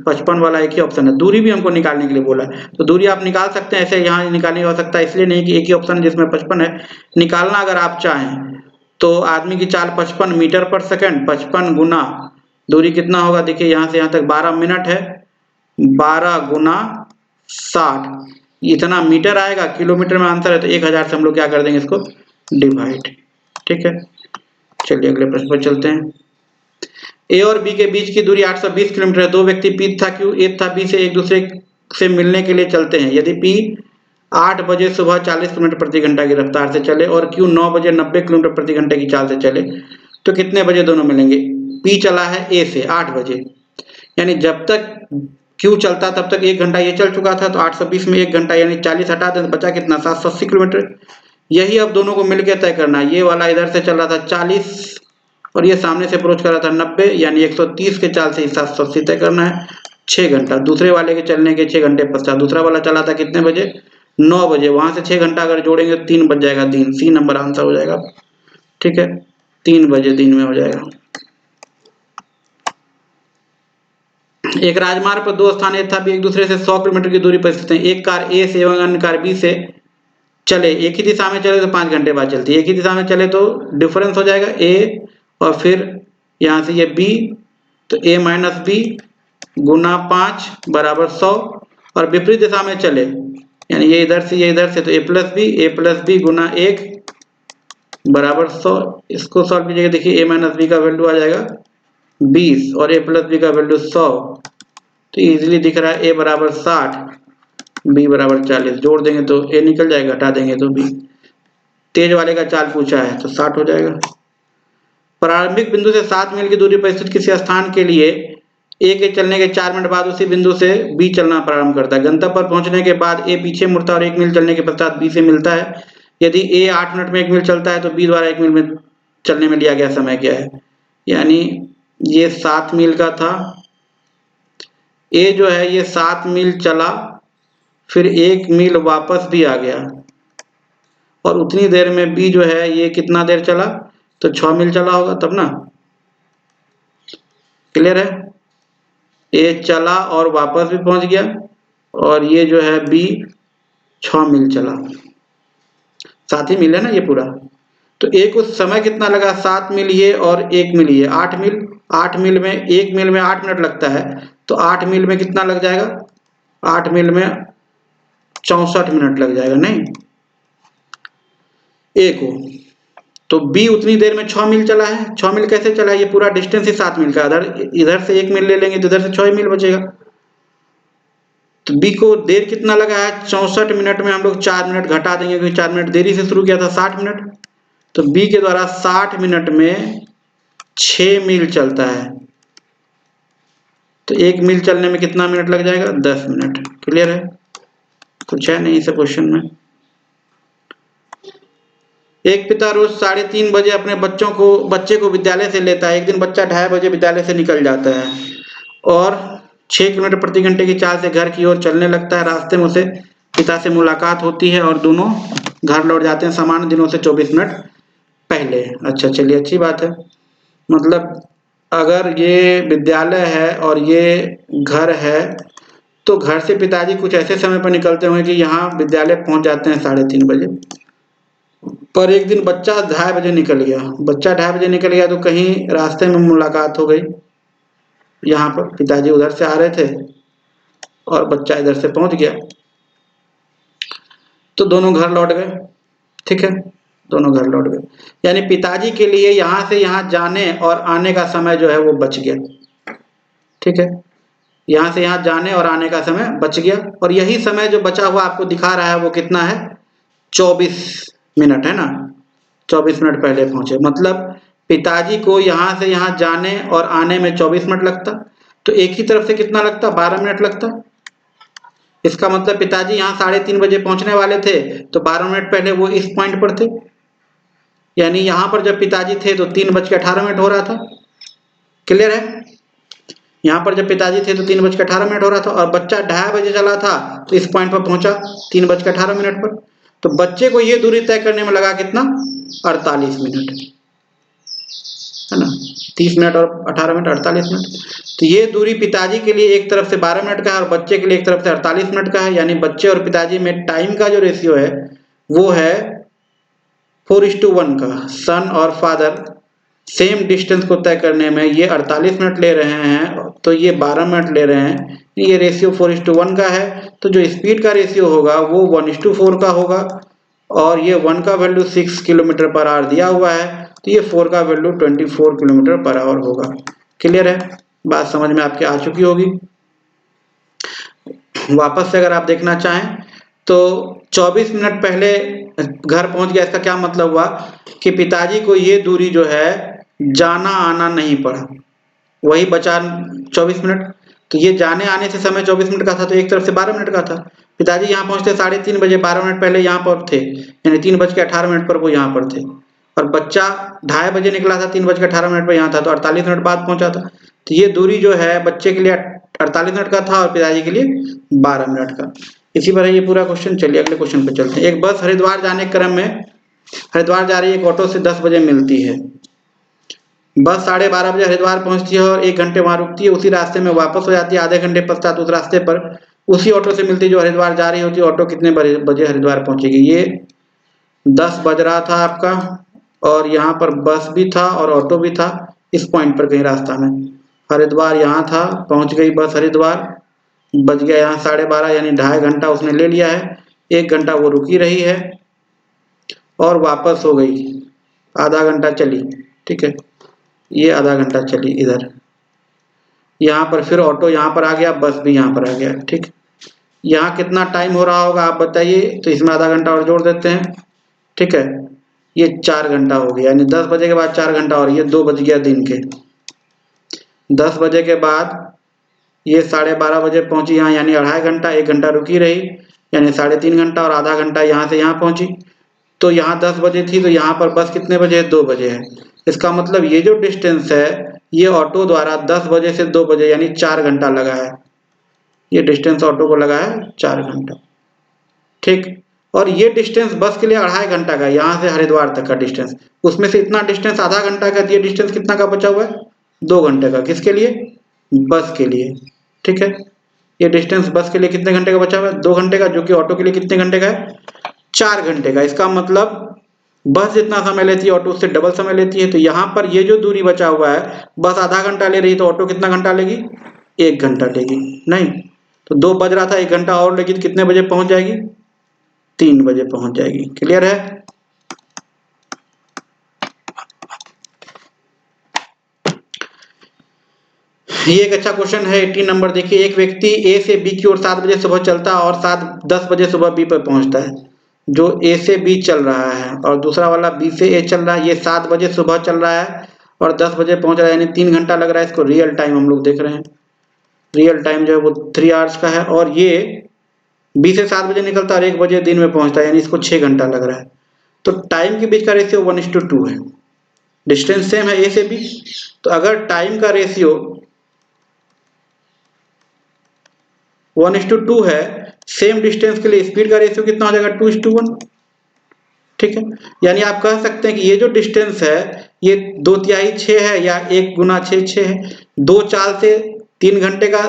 55 वाला एक ही ऑप्शन है। दूरी भी हमको निकालने के लिए बोला है, तो दूरी आप निकाल सकते हैं, ऐसे यहाँ निकालने की हो सकता है, इसलिए नहीं कि एक ही ऑप्शन है जिसमें 55 है। निकालना अगर आप चाहें तो आदमी की चाल 55 मीटर पर सेकंड, 55 गुना दूरी कितना होगा, देखिए यहाँ से यहाँ तक 12 मिनट है, 12 गुना 60 इतना मीटर आएगा। किलोमीटर में आंसर है तो 1000 से हम लोग क्या कर देंगे इसको डिवाइड। ठीक है, चलिए अगले प्रश्न पर चलते हैं। ए और बी के बीच की दूरी 820 किलोमीटर है। दो व्यक्ति पी तथा क्यू ए तथा बी से एक दूसरे से मिलने के लिए चलते हैं। यदि पी 8 बजे सुबह 40 किलोमीटर प्रति घंटा की रफ्तार से चले और क्यू 9 बजे 90 किलोमीटर प्रति घंटे की चाल से चले तो कितने बजे दोनों मिलेंगे। पी चला है ए से 8 बजे, यानी जब तक क्यू चलता तब तक 1 घंटा ये चल चुका था, तो 820 में 1 घंटा यानी 40 हटा दें तो बचा कितना 780 किलोमीटर। यही अब दोनों को मिलकर तय करना है। ये वाला इधर से चल रहा था 40 और ये सामने से अप्रोच कर रहा था 90, यानी 130 के चाल से 780 तय करना है। 6 घंटा दूसरे वाले के चलने के 6 घंटे पश्चात दूसरा वाला चला था कितने बजे 9 बजे, वहां से 6 घंटा अगर जोड़ेंगे तो 3 बज जाएगा दिन। सी नंबर आंसर हो जाएगा। ठीक है, 3 बजे दिन में हो जाएगा। एक राजमार्ग पर दो स्थान ए तथा बी एक दूसरे से 100 किलोमीटर की दूरी पर स्थित हैं। एक कार ए से एवं अन्य कार बी से चले, एक ही दिशा में चले तो 5 घंटे बाद चलती है, एक ही दिशा में चले तो डिफरेंस हो जाएगा ए और फिर यहाँ से ये बी, तो a माइनस बी गुना 5 बराबर 100। और विपरीत दिशा में चले, यानी ये इधर से तो a प्लस बी गुना 1 बराबर 100। इसको सॉल्व कीजिएगा, देखिए a माइनस बी का वैल्यू आ जाएगा 20 और a प्लस बी का वैल्यू 100, तो इजीली दिख रहा है a बराबर 60 b बराबर 40। जोड़ देंगे तो a निकल जाएगा, हटा देंगे तो b। तेज वाले का चाल पूछा है तो 60 हो जाएगा। प्रारंभिक बिंदु से 7 मील की दूरी पर स्थित किसी स्थान के लिए ए के चलने के 4 मिनट बाद उसी बिंदु से बी चलना प्रारंभ करता है। गंतव्य पर पहुंचने के बाद ए पीछे मुड़ता और 1 मील चलने के पश्चात बी से मिलता है। यदि ए 8 मिनट में 1 मील चलता है तो बी द्वारा 1 मील में चलने में लिया गया समय क्या है? यानी ये 7 मील का था, ए जो है ये 7 मील चला, फिर 1 मील वापस भी आ गया, और उतनी देर में बी जो है ये कितना देर चला? तो 6 मील चला होगा तब ना। क्लियर है? ए चला और वापस भी पहुंच गया, और ये जो है बी 6 मील चला, 7 ही मील है ना ये पूरा। तो ए को समय कितना लगा? 7 मील ये और 1 मील ये, 8 मील। 8 मील में 1 मील में 8 मिनट लगता है, तो 8 मील में कितना लग जाएगा? 8 मील में 64 मिनट लग जाएगा नहीं ए को। तो बी उतनी देर में 6 मील चला है। 6 मील कैसे चला है? ये पूरा डिस्टेंस ही 7 मील का, इधर से 1 मील ले लेंगे तो इधर से 6 मील बचेगा। तो बी को देर कितना लगा है? 64 मिनट में हम लोग 4 मिनट घटा देंगे, क्योंकि 4 मिनट देरी से शुरू किया था, 60 मिनट। तो बी के द्वारा 60 मिनट में 6 मील चलता है, तो 1 मील चलने में कितना मिनट लग जाएगा? 10 मिनट। क्लियर है? कुछ है नहीं इस क्वेश्चन में। एक पिता रोज 3:30 बजे अपने बच्चे को विद्यालय से लेता है। एक दिन बच्चा 2:30 बजे विद्यालय से निकल जाता है और 6 किलोमीटर प्रति घंटे की चाल से घर की ओर चलने लगता है। रास्ते में उसे पिता से मुलाकात होती है और दोनों घर लौट जाते हैं सामान्य दिनों से 24 मिनट पहले। अच्छा, चलिए, अच्छी बात है। मतलब अगर ये विद्यालय है और ये घर है, तो घर से पिताजी कुछ ऐसे समय पर निकलते होंगे कि यहाँ विद्यालय पहुंच जाते हैं 3:30 बजे। पर एक दिन बच्चा 2:30 बजे निकल गया। बच्चा 2:30 बजे निकल गया तो कहीं रास्ते में मुलाकात हो गई। यहाँ पर पिताजी उधर से आ रहे थे और बच्चा इधर से पहुंच गया, तो दोनों घर लौट गए। ठीक है, दोनों घर लौट गए, यानी पिताजी के लिए यहाँ से यहाँ जाने और आने का समय जो है वो बच गया। ठीक है, यहाँ से यहाँ जाने और आने का समय बच गया, और यही समय जो बचा हुआ आपको दिखा रहा है वो कितना है? 24 मिनट है ना। 24 मिनट पहले पहुंचे, मतलब पिताजी को यहाँ से यहाँ जाने और आने में 24 मिनट लगता, तो एक ही तरफ से कितना लगता? 12 मिनट लगता। इसका मतलब पिताजी यहाँ 3:30 बजे पहुंचने वाले थे, तो 12 मिनट पहले वो इस पॉइंट पर थे। यानी यहाँ पर जब पिताजी थे तो 3:18 हो रहा था। क्लियर है? यहाँ पर जब पिताजी थे तो 3:18 हो रहा था, और बच्चा 2:30 बजे चला था तो इस पॉइंट पर पहुंचा 3:18 पर। तो बच्चे को ये दूरी तय करने में लगा कितना? 48 मिनट, है ना। 30 मिनट और 18 मिनट, 48 मिनट। तो ये दूरी पिताजी के लिए एक तरफ से 12 मिनट का है और बच्चे के लिए एक तरफ से 48 मिनट का है। यानी बच्चे और पिताजी में टाइम का जो रेशियो है वो है 4:1 का। सन और फादर सेम डिस्टेंस को तय करने में ये 48 मिनट ले रहे हैं, तो ये 12 मिनट ले रहे हैं। ये रेशियो 4:1 का है, तो जो स्पीड का रेशियो होगा वो 1:4 का होगा, और ये 1 का वैल्यू 6 किलोमीटर पर आवर दिया हुआ है, तो ये 4 का वैल्यू 24 किलोमीटर पर आवर होगा। क्लियर है? बात समझ में आपके आ चुकी होगी। वापस से अगर आप देखना चाहें तो 24 मिनट पहले घर पहुंच गया, इसका क्या मतलब हुआ कि पिताजी को ये दूरी जो है जाना आना नहीं पड़ा, वही बचा 24 मिनट। तो ये जाने आने से समय 24 मिनट का था, तो एक तरफ से 12 मिनट का था। पिताजी यहाँ पहुंचते 3:30 बजे, 12 मिनट पहले यहाँ पर थे, यानी 3:18 पर वो यहाँ पर थे, और बच्चा 2:30 बजे निकला था, 3:18 पर यहाँ था, तो 48 मिनट बाद पहुंचा था। तो ये दूरी जो है बच्चे के लिए 48 मिनट का था और पिताजी के लिए 12 मिनट का। इसी पर है ये पूरा क्वेश्चन। चलिए अगले क्वेश्चन पे चलते हैं। एक बस हरिद्वार जाने के क्रम में, हरिद्वार जा रही है, एक ऑटो से 10 बजे मिलती है। बस 12:30 बजे हरिद्वार पहुंचती है और 1 घंटे वहां रुकती है, उसी रास्ते में वापस हो जाती है। आधे घंटे पश्चात उस रास्ते पर उसी ऑटो से मिलती है जो हरिद्वार जा रही होती है। ऑटो कितने बजे हरिद्वार पहुंचेगी? ये 10 बज रहा था आपका, और यहाँ पर बस भी था और ऑटो भी था, इस पॉइंट पर कहीं रास्ता में। हरिद्वार यहाँ था, पहुंच गई बस हरिद्वार, बज गया यहाँ 12:30, यानी 2.5 घंटा उसने ले लिया है। 1 घंटा वो रुकी रही है और वापस हो गई, आधा घंटा चली। ठीक है, ये आधा घंटा चली इधर। यहाँ पर फिर ऑटो यहाँ पर आ गया, बस भी यहाँ पर आ गया। ठीक, यहाँ कितना टाइम हो रहा होगा आप बताइए? तो इसमें आधा घंटा और जोड़ देते हैं। ठीक है, ये 4 घंटा हो गया, यानी 10 बजे के बाद 4 घंटा, और ये 2 बज गया दिन के। 10 बजे के बाद ये 12:30 बजे पहुंची यहाँ, यानी 2.5 घंटा, 1 घंटा रुकी रही, यानी 3.5 घंटा, और आधा घंटा यहाँ से यहाँ पहुंची। तो यहाँ 10 बजे थी, तो यहाँ पर बस कितने बजे है? 2 बजे है। इसका मतलब ये जो डिस्टेंस है ये ऑटो द्वारा 10 बजे से 2 बजे यानी 4 घंटा लगा है। ये डिस्टेंस ऑटो को लगा है 4 घंटा, ठीक। और ये डिस्टेंस बस के लिए 2.5 घंटा का, यहाँ से हरिद्वार तक का डिस्टेंस, उसमें से इतना डिस्टेंस आधा घंटा का, ये डिस्टेंस कितना का बचा हुआ है? 2 घंटे का। किसके लिए? बस के लिए, ठीक है। ये डिस्टेंस बस के लिए कितने घंटे का बचा हुआ है? 2 घंटे का, जो कि ऑटो के लिए कितने घंटे का है? 4 घंटे का। इसका मतलब बस जितना समय लेती है ऑटो उससे डबल समय लेती है। तो यहाँ पर ये जो दूरी बचा हुआ है, बस आधा घंटा ले रही है, तो ऑटो कितना घंटा लेगी? 1 घंटा लेगी। नहीं, तो 2 बज रहा था, 1 घंटा और लेगी तो कितने बजे पहुंच जाएगी? 3 बजे पहुंच जाएगी। क्लियर है? ये एक अच्छा क्वेश्चन है। 18 नंबर देखिए, एक व्यक्ति ए से बी की ओर 7 बजे सुबह चलता है और 10 बजे सुबह बी पर पहुंचता है। जो ए से बी चल रहा है और दूसरा वाला बी से ए चल रहा है, ये 7 बजे सुबह चल रहा है और 10 बजे पहुंच रहा है, यानी 3 घंटा लग रहा है। इसको रियल टाइम हम लोग देख रहे हैं। रियल टाइम जो है वो 3 आवर्स का है। और ये बी से 7 बजे निकलता है और 1 बजे दिन में पहुंचता है, यानी इसको 6 घंटा लग रहा है। तो टाइम के बीच का रेशियो 1:2 है। डिस्टेंस सेम है ए से बी, तो अगर टाइम का रेशियो 1:2 है, सेम डिस्टेंस के लिए स्पीड का रेशियो कितना हो जाएगा? 2:1, ठीक है। यानी आप कह सकते हैं कि ये जो डिस्टेंस है ये 2/3 6 है या 1 गुना 6 6 है। 2 चाल से 3 घंटे का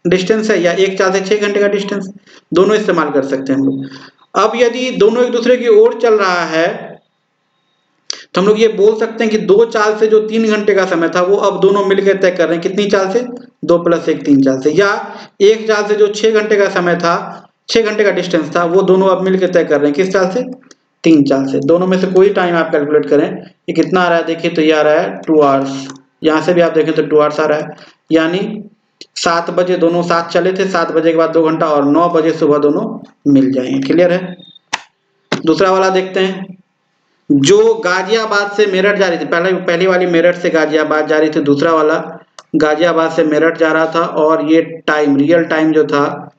डिस्टेंस है या 1 चाल से 6 घंटे का डिस्टेंस, दोनों इस्तेमाल कर सकते हैं हम लोग। अब यदि दोनों एक दूसरे की ओर चल रहा है तो हम लोग ये बोल सकते हैं कि 2 चाल से जो 3 घंटे का समय था वो अब दोनों मिलकर तय कर रहे हैं। कितनी चाल से? 2 + 1 3 चाल से। या 1 चाल से जो 6 घंटे का समय था, 6 घंटे का डिस्टेंस था, वो दोनों अब मिलकर तय कर रहे हैं। किस चाल से? 3 चाल से। दोनों में से कोई टाइम आप कैलकुलेट करें, ये कितना आ रहा है? देखिए तो ये आ रहा है 2 आवर्स। यहाँ से भी आप देखें तो 2 आवर्स आ रहा है। यानी 7 बजे दोनों साथ चले थे, 7 बजे के बाद 2 घंटा और 9 बजे सुबह दोनों मिल जाएंगे। क्लियर है? दूसरा वाला देखते हैं। जो गाजियाबाद से मेरठ जा रही थी, पहली वाली मेरठ से गाजियाबाद जा रही थी, दूसरा वाला गाजियाबाद से मेरठ जा रहा था और ये टाइम, रियल टाइम जो था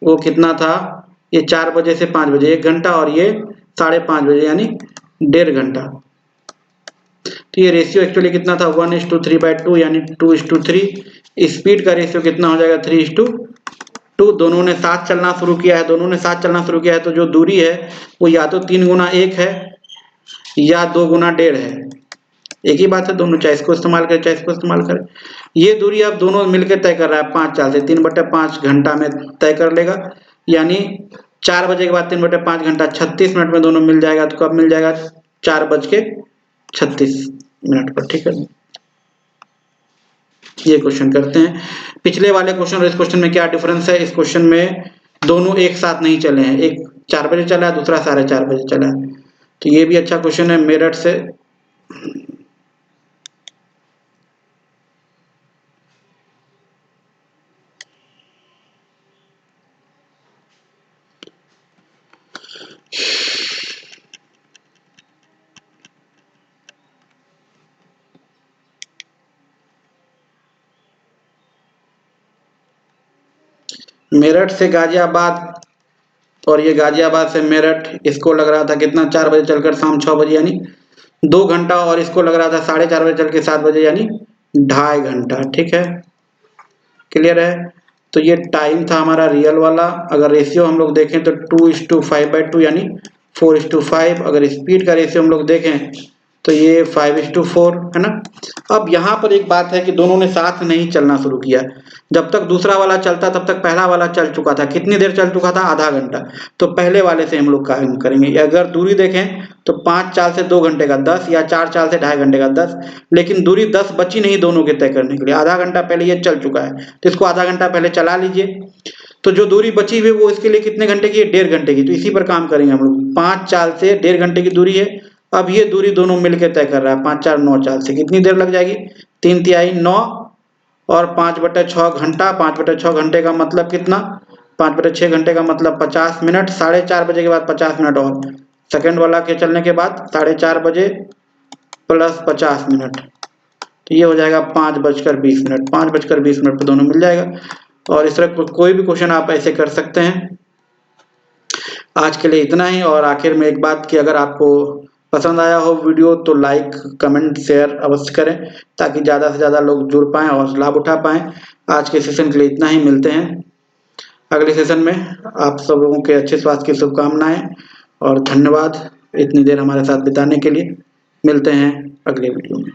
वो कितना था? ये 4 बजे से 5 बजे 1 घंटा और ये 5:30 बजे यानी 1.5 घंटा। तो ये रेशियो एक्चुअली कितना था? 1:3/2 यानी 2:3। स्पीड का रेशियो कितना हो जाएगा? 3:2। दोनों ने साथ चलना शुरू किया है, तो जो दूरी है वो या तो 3 गुना 1 है या 2 गुना 1.5 है। एक ही बात है, दोनों चाहे इसको इस्तेमाल करें चाहे इसको इस्तेमाल करें। ये दूरी अब दोनों मिलकर तय कर रहा है 5 चाल से, 3/5 घंटा में तय कर लेगा। यानी 4 बजे के बाद 3/5 घंटा 36 मिनट में दोनों मिल जाएगा। तो कब मिल जाएगा? 4:36 पर, ठीक है। ये क्वेश्चन करते हैं। पिछले वाले क्वेश्चन और इस क्वेश्चन में क्या डिफरेंस है? इस क्वेश्चन में दोनों एक साथ नहीं चले हैं, एक 4 बजे चला है, दूसरा 4:30 बजे चला है। तो ये भी अच्छा क्वेश्चन है। मेरठ से गाजियाबाद और ये गाजियाबाद से मेरठ, इसको लग रहा था कितना? 4 बजे चलकर शाम 6 बजे यानी 2 घंटा, और इसको लग रहा था 4:30 बजे चल के 7 बजे यानी 2.5 घंटा, ठीक है। क्लियर है? तो ये टाइम था हमारा रियल वाला। अगर रेशियो हम लोग देखें तो 2:5/2 यानी 4:5। अगर स्पीड का रेशियो हम लोग देखें तो ये 5:4 है ना। अब यहाँ पर एक बात है कि दोनों ने साथ नहीं चलना शुरू किया। जब तक दूसरा वाला चलता तब तक पहला वाला चल चुका था। कितनी देर चल चुका था? आधा घंटा। तो पहले वाले से हम लोग काम करेंगे। अगर दूरी देखें तो 5 चाल से 2 घंटे का 10 या 4 चाल से 2.5 घंटे का 10, लेकिन दूरी 10 बची नहीं दोनों के तय करने के लिए। आधा घंटा पहले ये चल चुका है तो इसको आधा घंटा पहले चला लीजिए। तो जो दूरी बची हुई वो इसके लिए कितने घंटे की है? 1.5 घंटे की। तो इसी पर काम करेंगे हम लोग। 5 चाल से 1.5 घंटे की दूरी है। अब ये दूरी दोनों मिलकर तय कर रहा है। 5 4 9 चाल से कितनी देर लग जाएगी? 3 9 और 5/6 घंटा। 5/6 घंटे का मतलब कितना? 5/6 घंटे का मतलब 50 मिनट। 4:30 बजे के बाद 50 मिनट और सेकंड वाला के चलने के बाद 4:30 बजे प्लस 50 मिनट, तो ये हो जाएगा 5:20। 5:20 पर दोनों मिल जाएगा। और इस तरह कोई भी क्वेश्चन आप ऐसे कर सकते हैं। आज के लिए इतना ही। और आखिर में एक बात कि अगर आपको पसंद आया हो वीडियो तो लाइक कमेंट शेयर अवश्य करें, ताकि ज़्यादा से ज़्यादा लोग जुड़ पाएँ और लाभ उठा पाएँ। आज के सेशन के लिए इतना ही, मिलते हैं अगले सेशन में। आप सब लोगों के अच्छे स्वास्थ्य की शुभकामनाएं और धन्यवाद इतनी देर हमारे साथ बिताने के लिए। मिलते हैं अगले वीडियो में।